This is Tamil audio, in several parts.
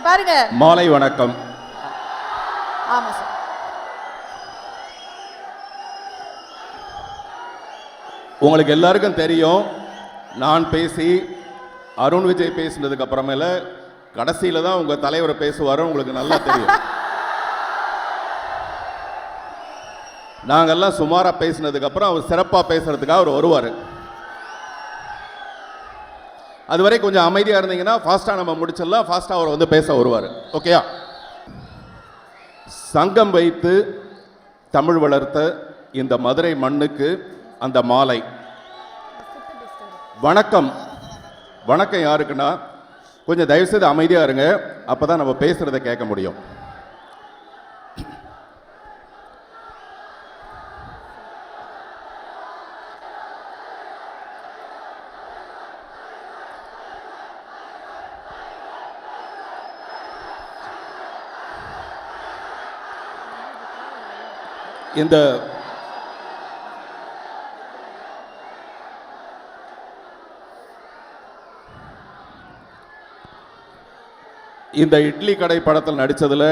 பாருங்க. மாலை வணக்கம். ஆமா சார். உங்களுக்கு எல்லாருக்கும் தெரியும், நான் பேசி அருண் விஜய் பேசினதுக்கு அப்புறமேல கடைசியில தான் உங்க தலைவர் பேசுவார். உங்களுக்கு நல்லா தெரியும். நாங்கெல்லாம் சுமாரா பேசினதுக்கு அப்புறம் அவர் சிறப்பாக பேசுறதுக்காக அவர் வருவார். அதுவரை கொஞ்சம் அமைதியாக இருந்தீங்கன்னா ஃபாஸ்ட்டாக நம்ம முடிச்சிடலாம். ஃபாஸ்ட்டாக அவர் வந்து பேச வருவார். ஓகேயா? சங்கம் வைத்து தமிழ் வளர்த்த இந்த மதுரை மண்ணுக்கு அந்த மாலை வணக்கம். வணக்கம் யாருக்குன்னா, கொஞ்சம் தயவுசெய்து அமைதியாக இருங்க, அப்போ தான் நம்ம பேசுகிறத கேட்க முடியும். இந்த இட்லி கடை படத்தில் நடித்ததில்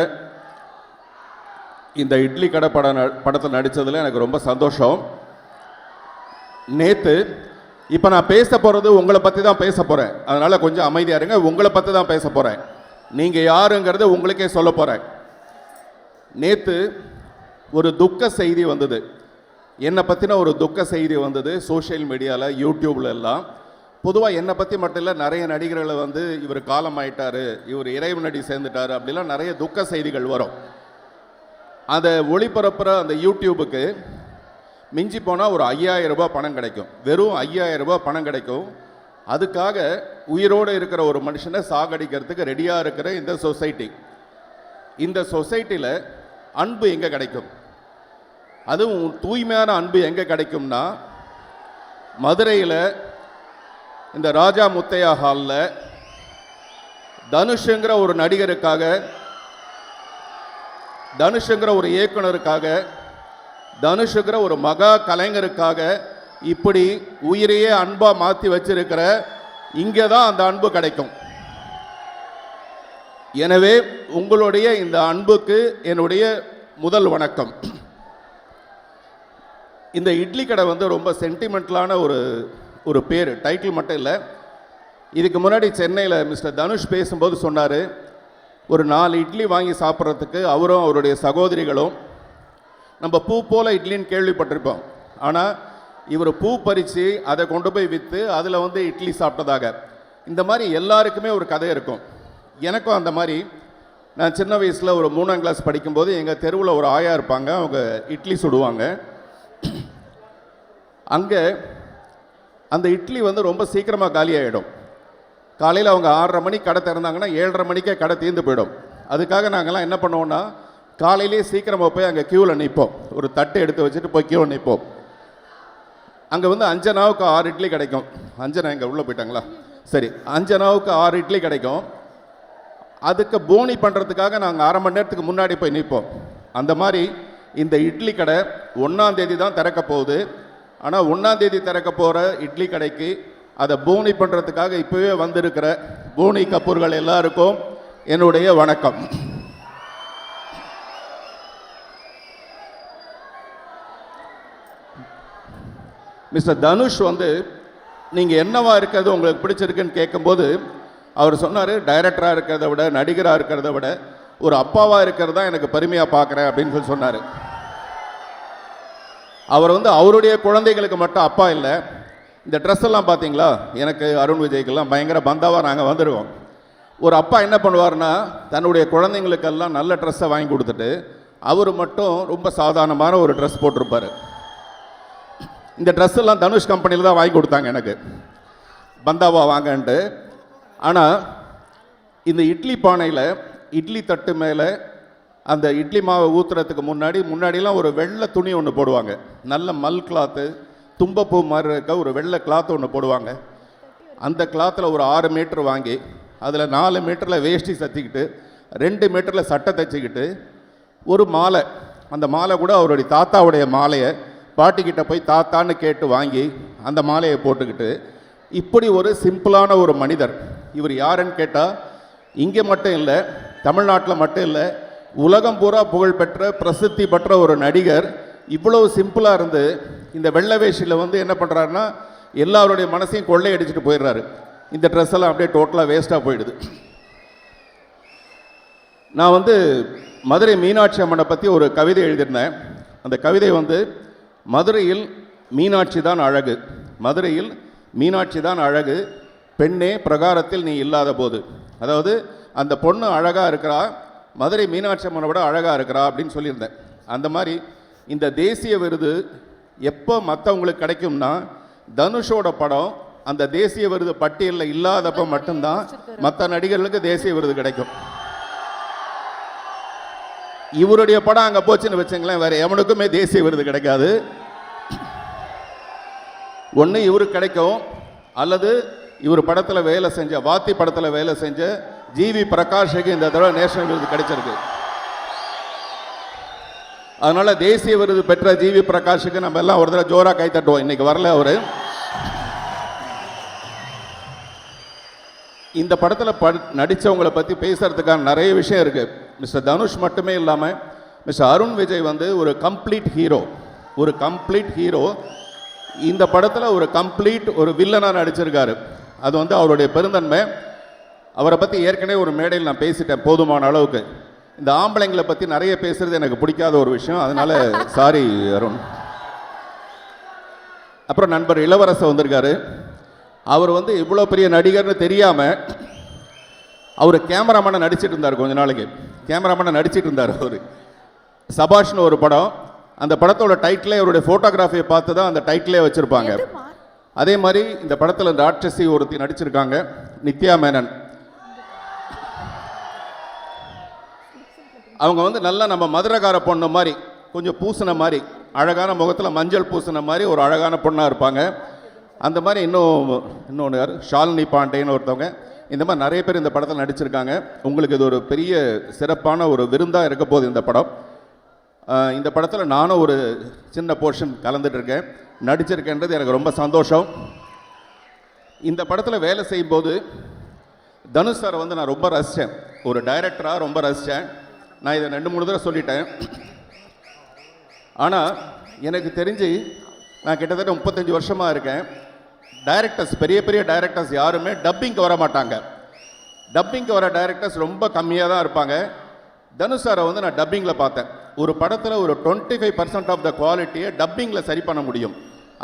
எனக்கு ரொம்ப சந்தோஷம். நேற்று இப்போ நான் பேச போகிறது உங்களை பற்றி தான் பேச போகிறேன். அதனால் கொஞ்சம் அமைதியாக இருங்க. உங்களை பற்றி தான் பேச போகிறேன். நீங்கள் யாருங்கிறத உங்களுக்கே சொல்ல போகிறேன். நேற்று ஒரு துக்க செய்தி வந்தது, என்னை பற்றின ஒரு துக்க செய்தி வந்தது சோஷியல் மீடியாவில், யூடியூப்ல எல்லாம். பொதுவாக என்னை பற்றி மட்டும் இல்லை, நிறைய நடிகர்களை வந்து இவர் காலம் ஆயிட்டார், இவர் இறைவனடி சேர்ந்துட்டார் அப்படிலாம் நிறைய துக்க செய்திகள் வரும். அதை ஒளிபரப்புகிற அந்த யூடியூபுக்கு மிஞ்சி போனால் ஒரு 5000 ரூபாய் பணம் கிடைக்கும். வெறும் 5000 ரூபாய் பணம் கிடைக்கும். அதுக்காக உயிரோடு இருக்கிற ஒரு மனுஷனை சாகடிக்கிறதுக்கு ரெடியாக இருக்கிற இந்த சொசைட்டியில் அன்பு எங்கே கிடைக்கும்? அதுவும் தூய்மையான அன்பு எங்கே கிடைக்கும்னா, மதுரையில் இந்த ராஜா முத்தையா ஹாலில் தனுஷுங்கிற ஒரு நடிகருக்காக, தனுஷுங்கிற ஒரு இயக்குனருக்காக, தனுஷுங்கிற ஒரு மகா கலைஞருக்காக இப்படி உயிரையே அன்பாக மாற்றி வச்சிருக்கிற இங்கே தான் அந்த அன்பு கிடைக்கும். எனவே உங்களுடைய இந்த அன்புக்கு என்னுடைய முதல் வணக்கம். இந்த இட்லி கடை வந்து ரொம்ப சென்டிமெண்டலான ஒரு பேர், டைட்டில் மட்டும் இல்லை. இதுக்கு முன்னாடி சென்னையில் மிஸ்டர் தனுஷ் பேசும்போது சொன்னார், ஒரு 4 இட்லி வாங்கி சாப்பிட்றதுக்கு அவரும் அவருடைய சகோதரிகளும், நம்ம பூ போல் இட்லின்னு கேள்விப்பட்டிருப்போம், ஆனால் இவர் பூ பறித்து அதை கொண்டு போய் விற்று அதில் வந்து இட்லி சாப்பிட்டதாக. இந்த மாதிரி எல்லாருக்குமே ஒரு கதை இருக்கும். எனக்கும் அந்த மாதிரி, நான் சின்ன வயசில் ஒரு 3ஆம் கிளாஸ் படிக்கும்போது எங்கள் தெருவில் ஒரு ஆயா இருப்பாங்க, அவங்க இட்லி சுடுவாங்க. அங்கே அந்த இட்லி வந்து ரொம்ப சீக்கிரமாக காலி ஆகிடும். காலையில் அவங்க 6:30 மணிக்கு கடை திறந்தாங்கன்னா 7:30 மணிக்கே கடை தீர்ந்து போயிடும். அதுக்காக நாங்கள்லாம் என்ன பண்ணுவோன்னா, காலையிலே சீக்கிரமாக போய் அங்கே க்யூவில் நிற்போம். ஒரு தட்டு எடுத்து வச்சுட்டு போய் க்யூவில் நிற்போம். அங்கே வந்து 5 அணாவுக்கு 6 இட்லி கிடைக்கும். 5 அணா இங்கே உள்ளே போயிட்டாங்களா? சரி, 5 அணாவுக்கு 6 இட்லி கிடைக்கும். அதுக்கு போனி பண்ணுறதுக்காக நாங்கள் 1/2 மணி நேரத்துக்கு முன்னாடி போய் நிற்போம். அந்த மாதிரி இந்த இட்லி கடை 1ஆம் தேதி தான் திறக்க போகுது. ஆனால் 1ஆம் தேதி திறக்க போகிற இட்லி கடைக்கு அதை போனி பண்ணுறதுக்காக இப்போவே வந்திருக்கிற போனி கப்பூர்கள் எல்லாருக்கும் என்னுடைய வணக்கம். மிஸ்டர் தனுஷ் வந்து நீங்கள் என்னவா இருக்கிறது உங்களுக்கு பிடிச்சிருக்குன்னு கேட்கும்போது அவர் சொன்னார், டைரக்டராக இருக்கிறத விட, நடிகராக இருக்கிறத விட ஒரு அப்பாவாக இருக்கிறது தான் எனக்கு பெருமையாக பார்க்குறேன் அப்படின்னு சொல்லி சொன்னார். அவர் வந்து அவருடைய குழந்தைகளுக்கு மட்டும் அப்பா இல்லை. இந்த ட்ரெஸ் எல்லாம் பார்த்தீங்களா, எனக்கு அருண் விஜய்க்கெல்லாம் பயங்கர பந்தாவாக நாங்கள் வந்துடுவோம். ஒரு அப்பா என்ன பண்ணுவார்னா, தன்னுடைய குழந்தைங்களுக்கெல்லாம் நல்ல ட்ரெஸ்ஸை வாங்கி கொடுத்துட்டு அவர் மட்டும் ரொம்ப சாதாரணமான ஒரு ட்ரெஸ் போட்டிருப்பார். இந்த ட்ரெஸ் எல்லாம் தனுஷ் கம்பெனியில் தான் வாங்கி கொடுத்தாங்க எனக்கு, பந்தாவா வாங்கன்ட்டு. ஆனால் இந்த இட்லி பானையில், இட்லி தட்டு மேலே அந்த இட்லி மாவை ஊற்றுறதுக்கு முன்னாடிலாம் ஒரு வெள்ளை துணி ஒன்று போடுவாங்க, நல்ல மல் கிளாத்து, தும்பப்பூ மாதிரி இருக்க ஒரு வெள்ளை கிளாத்து ஒன்று போடுவாங்க. அந்த கிளாத்தில் ஒரு 6 மீட்டர் வாங்கி அதில் 4 மீட்டரில் வேஷ்டி சத்திக்கிட்டு 2 மீட்டரில் சட்டை தைச்சிக்கிட்டு ஒரு மாலை, அந்த மாலை கூட அவருடைய தாத்தாவுடைய மாலையை பாட்டிக்கிட்ட போய் தாத்தான்னு கேட்டு வாங்கி அந்த மாலையை போட்டுக்கிட்டு, இப்படி ஒரு சிம்பிளான ஒரு மனிதர். இவர் யாருன்னு கேட்டால் இங்கே மட்டும் இல்லை, தமிழ்நாட்டில் மட்டும் இல்லை, உலகம் பூரா புகழ்பெற்ற பிரசித்தி பெற்ற ஒரு நடிகர் இவ்வளவு சிம்பிளாக இருந்து இந்த வெள்ளை வேஷியில் வந்து என்ன பண்ணுறாருன்னா எல்லாருடைய மனசையும் கொள்ளையடிச்சிட்டு போயிடுறாரு. இந்த ட்ரெஸ் எல்லாம் அப்படியே டோட்டலாக வேஸ்ட்டாக போயிடுது. நான் வந்து மதுரை மீனாட்சி அம்மனை பற்றி ஒரு கவிதை எழுதியிருந்தேன். அந்த கவிதை வந்து மதுரையில் மீனாட்சி தான் அழகு, மதுரையில் மீனாட்சி தான் அழகு, பெண்ணே பிரகாரத்தில் நீ இல்லாத போது. அதாவது அந்த பொண்ணு அழகாக இருக்கிறா, மதுரை மீனாட்சி அம்மனை விட அழகாக இருக்கிறா அப்படின்னு சொல்லியிருந்தேன். அந்த மாதிரி இந்த தேசிய விருது எப்போ மற்றவங்களுக்கு கிடைக்கும்னா தனுஷோட படம் அந்த தேசிய விருது பட்டியலில் இல்லாதப்போ மட்டும்தான் மற்ற நடிகர்களுக்கு தேசிய விருது கிடைக்கும். இவருடைய படம் அங்கே போச்சுன்னு வச்சுங்களேன், வேற எவனுக்குமே தேசிய விருது கிடைக்காது. ஒன்று இவருக்கு கிடைக்கும், அல்லது இவர் படத்தில் வேலை செஞ்ச வாத்தி படத்தில் வேலை செஞ்ச ஜிவி பிரகாஷுக்கு இந்த தடவை நேஷனல் விருது கிடைச்சிருக்கு. அதனால தேசிய விருது பெற்ற ஜிவி பிரகாஷுக்கு நம்ம எல்லாம் ஒரு தடவை ஜோரா கை தட்டுவோம். இன்னைக்கு வரல அவரு. இந்த படத்தில் நடித்தவங்களை பற்றி பேசுறதுக்கான நிறைய விஷயம் இருக்கு. மிஸ்டர் தனுஷ் மட்டுமே இல்லாமல் மிஸ்டர் அருண் விஜய் வந்து ஒரு கம்ப்ளீட் ஹீரோ, ஒரு கம்ப்ளீட் ஹீரோ. இந்த படத்தில் ஒரு கம்ப்ளீட் ஒரு வில்லனாக நடிச்சிருக்காரு. அது வந்து அவருடைய பெருந்தன்மை. அவரை பற்றி ஏற்கனவே ஒரு மேடையில் நான் பேசிட்டேன் போதுமான அளவுக்கு. இந்த ஆம்பளைங்களை பற்றி நிறைய பேசுறது எனக்கு பிடிக்காத ஒரு விஷயம், அதனால சாரி அருண். அப்புறம் நண்பர் இளவரசர் வந்திருக்காரு. அவர் வந்து இவ்வளோ பெரிய நடிகர்னு தெரியாமல் அவர் கேமராமேனை நடிச்சிட்டு இருந்தார். கொஞ்ச நாளைக்கு கேமராமேனை நடிச்சிட்டு இருந்தார் அவர். சபாஷ்னு ஒரு படம், அந்த படத்தோட டைட்டிலே அவருடைய ஃபோட்டோகிராஃபியை பார்த்து தான் அந்த டைட்டிலே வச்சுருப்பாங்க. அதே மாதிரி இந்த படத்தில் ராட்சசி ஒருத்தி நடிச்சிருக்காங்க, நித்யா மேனன். அவங்க வந்து நல்லா நம்ம மதுரகார பொண்ணு மாதிரி, கொஞ்சம் பூசின மாதிரி, அழகான முகத்தில் மஞ்சள் பூசின மாதிரி ஒரு அழகான பொண்ணாக இருப்பாங்க. அந்த மாதிரி இன்னொன்று யார், ஷாலினி பாண்டேன்னு ஒருத்தவங்க. இந்த மாதிரி நிறைய பேர் இந்த படத்தில் நடிச்சிருக்காங்க. உங்களுக்கு இது ஒரு பெரிய சிறப்பான ஒரு விருந்தாக இருக்க போகுது இந்த படம். இந்த படத்தில் நானும் ஒரு சின்ன போர்ஷன் கலந்துட்டுருக்கேன், நடிச்சிருக்கேன்றது எனக்கு ரொம்ப சந்தோஷம். இந்த படத்தில் வேலை செய்யும்போது தனுஷ் சாரை வந்து நான் ரொம்ப ரசித்தேன், ஒரு டைரக்டராக ரொம்ப ரசித்தேன். நான் இதை 2-3 தடவை சொல்லிட்டேன். ஆனால் எனக்கு தெரிஞ்சு நான் கிட்டத்தட்ட 35 வருஷமாக இருக்கேன். டைரக்டர்ஸ், பெரிய பெரிய டைரக்டர்ஸ் யாருமே டப்பிங்க்கு வர மாட்டாங்க. டப்பிங்க்கு வர டைரக்டர்ஸ் ரொம்ப கம்மியாக தான் இருப்பாங்க. தனுஷ் சாரை வந்து நான் டப்பிங்கில் பார்த்தேன். ஒரு படத்தில் ஒரு 25% ஆஃப் த குவாலிட்டியை டப்பிங்கில் சரி பண்ண முடியும்.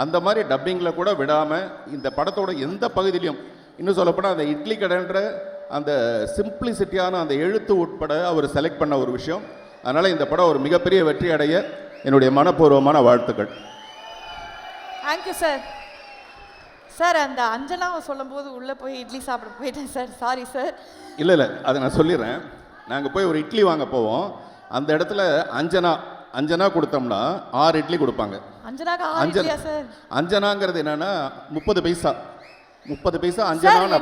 அந்த மாதிரி டப்பிங்கில் கூட விடாமல் இந்த படத்தோட எந்த பகுதியிலையும், இன்னும் சொல்லப்போனால் அந்த இட்லி கடைன்ற அந்த சிம்பிளிசிட்டியான அந்த எழுத்து உட்பட அவர் செலக்ட் பண்ண ஒரு விஷயம். அதனால் இந்த படம் ஒரு மிகப்பெரிய வெற்றி அடைய என்னுடைய மனப்பூர்வமான வாழ்த்துக்கள். Thank you sir. சார் அந்த அஞ்சனாவை சொல்லும் போது உள்ளே போய் இட்லி சாப்பிட போயிட்டேன் சார், சாரி சார். இல்லை அதை நான் சொல்லிடுறேன். நாங்கள் போய் ஒரு இட்லி வாங்க போவோம், அந்த இடத்துல அஞ்சனா கொடுத்தோம்னா 6 இட்லி கொடுப்பாங்க. அஞ்சனாங்கிறது என்னன்னா 30 பைசா அஞ்சனா.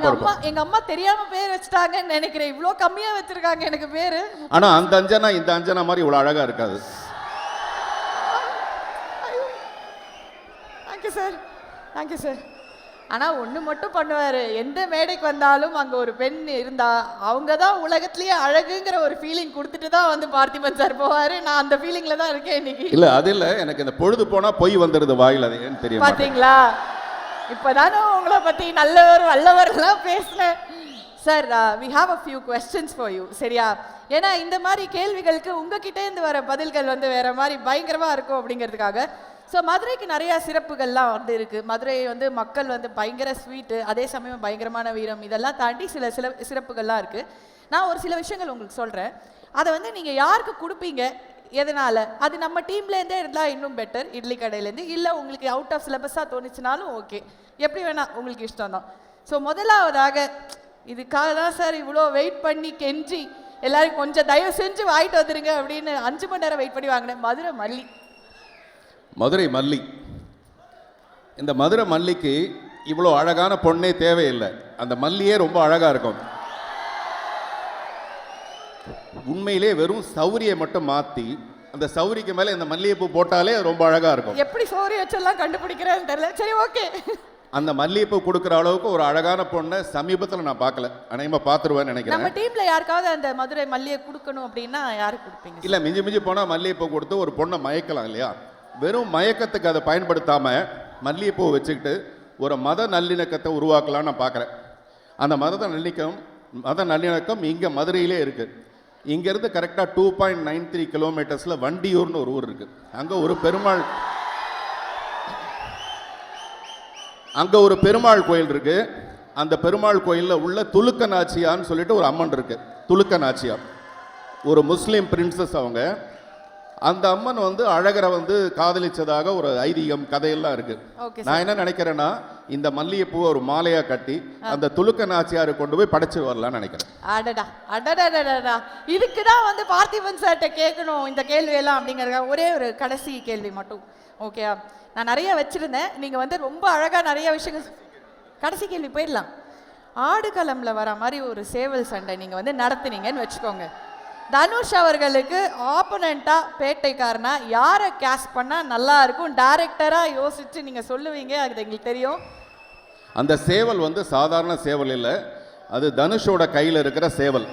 எங்க அம்மா தெரியாம பேர் வச்சுட்டாங்கன்னு நினைக்கிறேன், இவ்வளோ கம்மியா வச்சிருக்காங்க எனக்கு பேரு. ஆனா அந்த அஞ்சனா இந்த அஞ்சனா மாதிரி இவ்வளோ அழகா இருக்காது. Thank you sir. ஆனால் ஒன்று மட்டும் பண்ணுவார், எந்த மேடைக்கு வந்தாலும் அங்கே ஒரு பெண் இருந்தா அவங்க தான் உலகத்துலேயே அழகுங்கிற ஒரு ஃபீலிங் கொடுத்துட்டு தான் வந்து பார்த்திபன் சார் போவார். நான் அந்த ஃபீலிங்கில் தான் இருக்கேன் இன்னைக்கு. இல்லை அது இல்லை, எனக்கு இந்த பொழுது போனால் பொய் வந்துடுது வாயில், அது ஏன்னு தெரியும். பார்த்தீங்களா, இப்போதானே உங்களை பற்றி நல்லவர் வல்லவர்லாம் பேசினேன். Sir, we have a few questions for you, சரியா? ஏன்னா இந்த மாதிரி கேள்விகளுக்கு உங்ககிட்டேருந்து வர பதில்கள் வந்து வேற மாதிரி பயங்கரமாக இருக்கும் அப்படிங்கிறதுக்காக. ஸோ மதுரைக்கு நிறையா சிறப்புகள்லாம் வந்து இருக்குது. மதுரை வந்து மக்கள் வந்து பயங்கர ஸ்வீட்டு, அதே சமயம் பயங்கரமான வீரம், இதெல்லாம் தாண்டி சில சிறப்புகள்லாம் இருக்குது. நான் ஒரு சில விஷயங்கள் உங்களுக்கு சொல்கிறேன், அதை வந்து நீங்கள் யாருக்கு கொடுப்பீங்க, எதனால்? அது நம்ம டீம்லேருந்தே இருந்தால் இன்னும் பெட்டர், இட்லி கடையிலேருந்து. இல்லை உங்களுக்கு அவுட் ஆஃப் சிலபஸாக தோணுச்சுனாலும் ஓகே, எப்படி வேணால் உங்களுக்கு இஷ்டம் தான். ஸோ முதலாவதாக, இதுக்காக தான் சார் இவ்வளோ வெயிட் பண்ணி கெஞ்சி எல்லாரும் கொஞ்சம் தயவு செஞ்சு வாங்கிட்டு வந்துடுங்க அப்படின்னு 5 மணி நேரம் வெயிட் பண்ணி வாங்கினேன். மதுரை மல்லி. இந்த மதுரை மல்லிக்கு இவ்வளோ அழகான பொண்ணே தேவையில்லை, அந்த மல்லியே ரொம்ப அழகாக இருக்கும். உண்மையிலே வெறும் சௌரியை மட்டும் மாற்றி அந்த சௌரிக்கு மேலே இந்த மல்லிகைப்பூ போட்டாலே ரொம்ப அழகாக இருக்கும். எப்படி சௌரி வச்செல்லாம் கண்டுபிடிக்கிறேன்னு தெரியல. சரி, ஓகே. அந்த மல்லிகைப்பூ கொடுக்குற அளவுக்கு ஒரு அழகான பொண்ணை சமீபத்தில் நான் பார்க்கல. அநேகமாக பார்த்துருவேன்னு நம்ம நினைக்கிறேன். டீம்ல யாருக்காவது அந்த மதுரை மல்லிகை கொடுக்கணும் அப்படின்னா யாருக்கு கொடுப்பீங்க? இல்லை, மிஞ்சி மிஞ்சி போனால் மல்லிகைப்பூ கொடுத்து ஒரு பொண்ணை மயக்கலாம் இல்லையா? வெறும் மயக்கத்துக்கு அதை பயன்படுத்தாமல் மல்லிகைப்பூ வச்சுக்கிட்டு ஒரு மத நல்லிணக்கத்தை உருவாக்கலாம்னு நான் பார்க்குறேன். அந்த மத நல்லிணக்கம் இங்கே மதுரையிலே இருக்குது. இங்கேருந்து கரெக்டாக 2.93 கிலோமீட்டர்ஸில் வண்டியூர்னு ஒரு ஊர் இருக்குது. அங்கே ஒரு பெருமாள் கோயில் இருக்குது. அந்த பெருமாள் கோயிலில் உள்ள துலுக்க நாச்சியான்னு சொல்லிட்டு ஒரு அம்மன் இருக்குது. துலுக்க நாச்சியார் ஒரு முஸ்லீம் பிரின்சஸ். அவங்க அந்த அம்மன் வந்து அழகரை வந்து காதலிச்சதாக ஒரு ஐதீகம் கதையெல்லாம் இருக்கு. நான் என்ன நினைக்கிறேன்னா, இந்த மல்லிகைப்பூவை ஒரு மாலையா கட்டி அந்த துலுக்க நாச்சியாரை கொண்டு போய் படைச்சு வரலாம்னு நினைக்கிறேன். அடடா அடடா, இதுக்கு தான் வந்து பார்த்திபன் சார்கிட்ட கேட்கணும் இந்த கேள்வி எல்லாம் அப்படிங்கிறத. ஒரே ஒரு கடைசி கேள்வி மட்டும், ஓகே? நான் நிறைய வச்சிருந்தேன், நீங்க வந்து ரொம்ப அழகா நிறைய விஷயங்கள். கடைசி கேள்வி போயிடலாம். ஆடுகளம்ல வர மாதிரி ஒரு சேவல் சண்டை நீங்க வந்து நடத்துனீங்கன்னு வச்சுக்கோங்க. தனுஷ் அவர்களுக்கு ஆப்போனண்டா பேட்டைக்காரனா யாரை கேஸ்ட் பண்ணா நல்லா இருக்கும் டைரக்டரா யோசிச்சு நீங்க சொல்லுவீங்க? அது எங்களுக்கு தெரியும். அந்த சேவல் வந்து சாதாரண சேவல் இல்லை, அது தனுஷோட கையில் இருக்கிற சேவல்.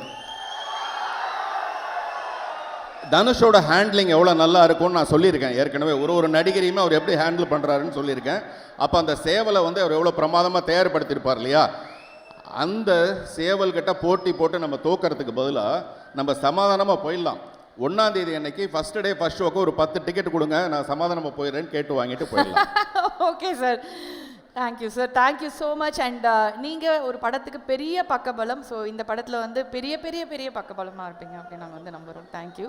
தனுஷோட ஹேண்ட்லிங் எவ்வளோ நல்லா இருக்கும்னு நான் சொல்லியிருக்கேன் ஏற்கனவே. ஒரு நடிகரையுமே அவர் எப்படி ஹேண்டில் பண்ணுறாருன்னு சொல்லியிருக்கேன். அப்போ அந்த சேவலை வந்து அவர் எவ்வளோ பிரமாதமாக தயார்படுத்தியிருப்பார் இல்லையா? அந்த சேவல்கிட்ட போட்டி போட்டு நம்ம தோக்கிறதுக்கு பதிலாக நம்ம சமாதானமாக போயிடலாம். 1ஆம் தேதி அன்னைக்கு ஃபர்ஸ்ட் டே ஃபர்ஸ்ட் ஷோக்கு ஒரு 10 டிக்கெட் கொடுங்க, நான் சமாதானமாக போயிடுறேன்னு கேட்டு வாங்கிட்டு போயிடலாம். Okay sir, thank you sir, thank you so much. And நீங்கள் ஒரு படத்துக்கு பெரிய பக்கபலம். ஸோ இந்த படத்தில் வந்து பெரிய பெரிய பெரிய பக்கபலமாக இருப்பீங்க அப்படின்னு நாங்கள் வந்து நம்புகிறோம். தேங்க்யூ.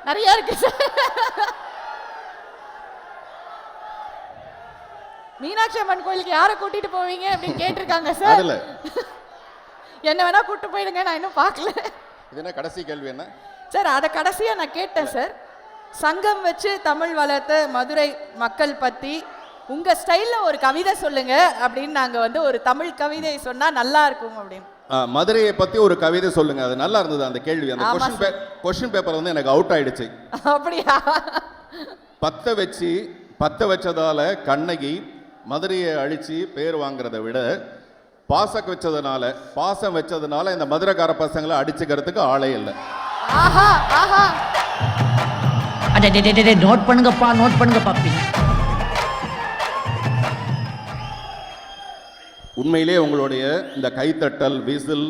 நிறையா இருக்கு சார். மீனாட்சி அம்மன் கோயிலுக்கு யாரை கூட்டிட்டு போவீங்க அப்படின்னு கேட்டிருக்காங்க சார். என்ன வேணா கூட்டு போயிடுங்க, நான் இன்னும் பார்க்கல. இது என்ன கடைசி கேள்வி என்ன சார்? அதை கடைசியாக நான் கேட்டேன் சார். சங்கம் வச்சு தமிழ் வளர்த்த மதுரை மக்கள் பற்றி உங்கள் ஸ்டைலில் ஒரு கவிதை சொல்லுங்க அப்படின்னு நாங்கள் வந்து ஒரு தமிழ் கவிதை சொன்னால் நல்லா இருக்கும் அப்படின்னு. மதுரையை பற்றி ஒரு கவிதை சொல்லுங்க. அது நல்லா இருந்தது அந்த கேள்வி. அந்த கொஸ்டின் பேப்பர் வந்து எனக்கு அவுட் ஆயிடுச்சு. அப்படியா? பத்த வச்சதால கண்ணகி மதுரையை அழிச்சு பேர் வாங்குறதை விட பாசம் வச்சதுனால இந்த மதுரைக்கார பசங்களை அடிச்சுக்கிறதுக்கு ஆளே இல்லை. நோட் பண்ணுங்கப்பா, நோட் பண்ணுங்க பாப்பி. உண்மையிலே உங்களுடைய இந்த கைத்தட்டல், விசில்,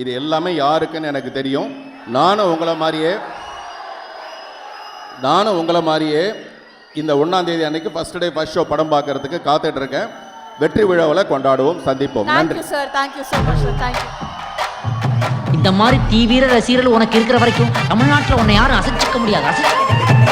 இது எல்லாமே யாருக்குன்னு எனக்கு தெரியும். நானும் உங்களை மாதிரியே இந்த 1ஆம் தேதி அன்னைக்கு ஃபர்ஸ்ட் டே ஃபர்ஸ்ட் ஷோ படம் பார்க்கறதுக்கு காத்துட்டு இருக்கேன். வெற்றி விழாவில் கொண்டாடுவோம், சந்திப்போம். நன்றி sir, thank you so much sir, thank you. இந்த மாதிரி தீவிர ரசிகர்கள் உனக்கு இருக்கிற வரைக்கும் தமிழ்நாட்டில் உன்னை யாரும் அசைச்சிக்க முடியாது.